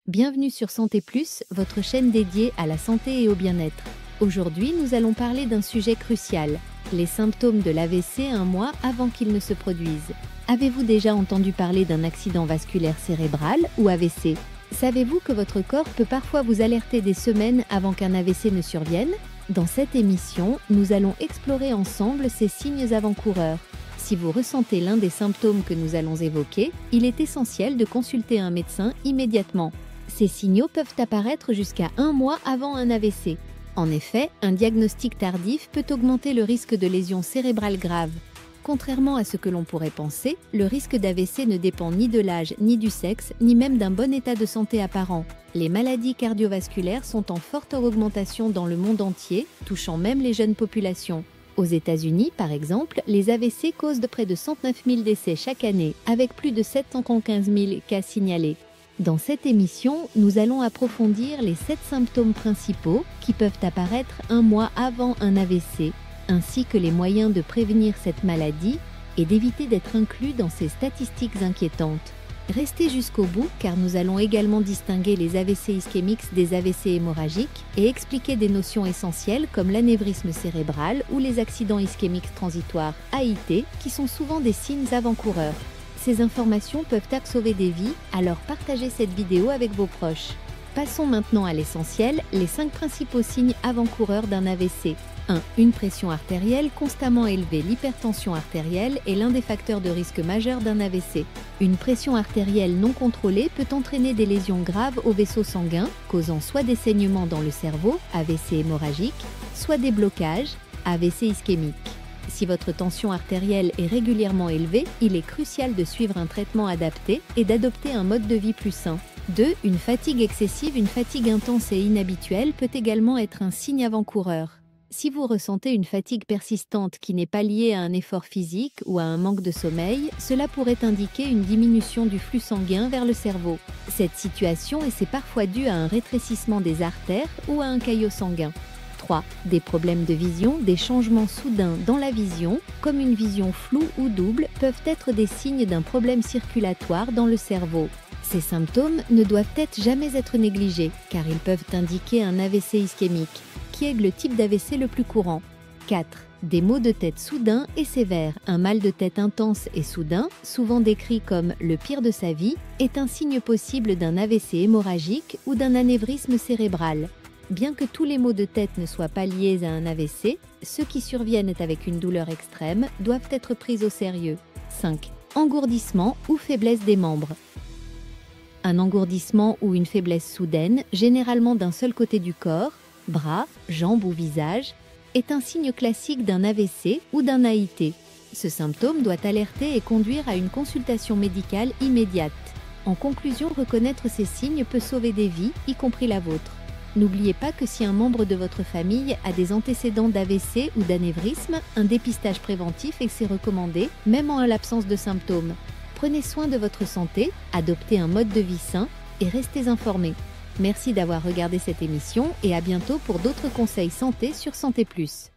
Bienvenue sur Santé Plus, votre chaîne dédiée à la santé et au bien-être. Aujourd'hui, nous allons parler d'un sujet crucial, les symptômes de l'AVC un mois avant qu'il ne se produise. Avez-vous déjà entendu parler d'un accident vasculaire cérébral ou AVC? Savez-vous que votre corps peut parfois vous alerter des semaines avant qu'un AVC ne survienne? Dans cette émission, nous allons explorer ensemble ces signes avant-coureurs. Si vous ressentez l'un des symptômes que nous allons évoquer, il est essentiel de consulter un médecin immédiatement. Ces signaux peuvent apparaître jusqu'à un mois avant un AVC. En effet, un diagnostic tardif peut augmenter le risque de lésions cérébrales graves. Contrairement à ce que l'on pourrait penser, le risque d'AVC ne dépend ni de l'âge, ni du sexe, ni même d'un bon état de santé apparent. Les maladies cardiovasculaires sont en forte augmentation dans le monde entier, touchant même les jeunes populations. Aux États-Unis, par exemple, les AVC causent près de 109 000 décès chaque année, avec plus de 715 000 cas signalés. Dans cette émission, nous allons approfondir les 7 symptômes principaux qui peuvent apparaître un mois avant un AVC, ainsi que les moyens de prévenir cette maladie et d'éviter d'être inclus dans ces statistiques inquiétantes. Restez jusqu'au bout car nous allons également distinguer les AVC ischémiques des AVC hémorragiques et expliquer des notions essentielles comme l'anévrisme cérébral ou les accidents ischémiques transitoires AIT qui sont souvent des signes avant-coureurs. Ces informations peuvent sauver des vies, alors partagez cette vidéo avec vos proches. Passons maintenant à l'essentiel, les 5 principaux signes avant-coureurs d'un AVC. 1. Une pression artérielle constamment élevée. L'hypertension artérielle est l'un des facteurs de risque majeurs d'un AVC. Une pression artérielle non contrôlée peut entraîner des lésions graves aux vaisseaux sanguins, causant soit des saignements dans le cerveau, AVC hémorragique, soit des blocages, AVC ischémique. Si votre tension artérielle est régulièrement élevée, il est crucial de suivre un traitement adapté et d'adopter un mode de vie plus sain. 2. Une fatigue excessive. Une fatigue intense et inhabituelle peut également être un signe avant-coureur. Si vous ressentez une fatigue persistante qui n'est pas liée à un effort physique ou à un manque de sommeil, cela pourrait indiquer une diminution du flux sanguin vers le cerveau. Cette situation est parfois due à un rétrécissement des artères ou à un caillot sanguin. 3. Des problèmes de vision. Des changements soudains dans la vision, comme une vision floue ou double, peuvent être des signes d'un problème circulatoire dans le cerveau. Ces symptômes ne doivent jamais être négligés, car ils peuvent indiquer un AVC ischémique, qui est le type d'AVC le plus courant. 4. Des maux de tête soudains et sévères. Un mal de tête intense et soudain, souvent décrit comme le pire de sa vie, est un signe possible d'un AVC hémorragique ou d'un anévrisme cérébral. Bien que tous les maux de tête ne soient pas liés à un AVC, ceux qui surviennent avec une douleur extrême doivent être pris au sérieux. 5. Engourdissement ou faiblesse des membres. Un engourdissement ou une faiblesse soudaine, généralement d'un seul côté du corps, bras, jambes ou visage, est un signe classique d'un AVC ou d'un AIT. Ce symptôme doit alerter et conduire à une consultation médicale immédiate. En conclusion, reconnaître ces signes peut sauver des vies, y compris la vôtre. N'oubliez pas que si un membre de votre famille a des antécédents d'AVC ou d'anévrisme, un dépistage préventif est recommandé, même en l'absence de symptômes. Prenez soin de votre santé, adoptez un mode de vie sain et restez informés. Merci d'avoir regardé cette émission et à bientôt pour d'autres conseils santé sur Santé Plus.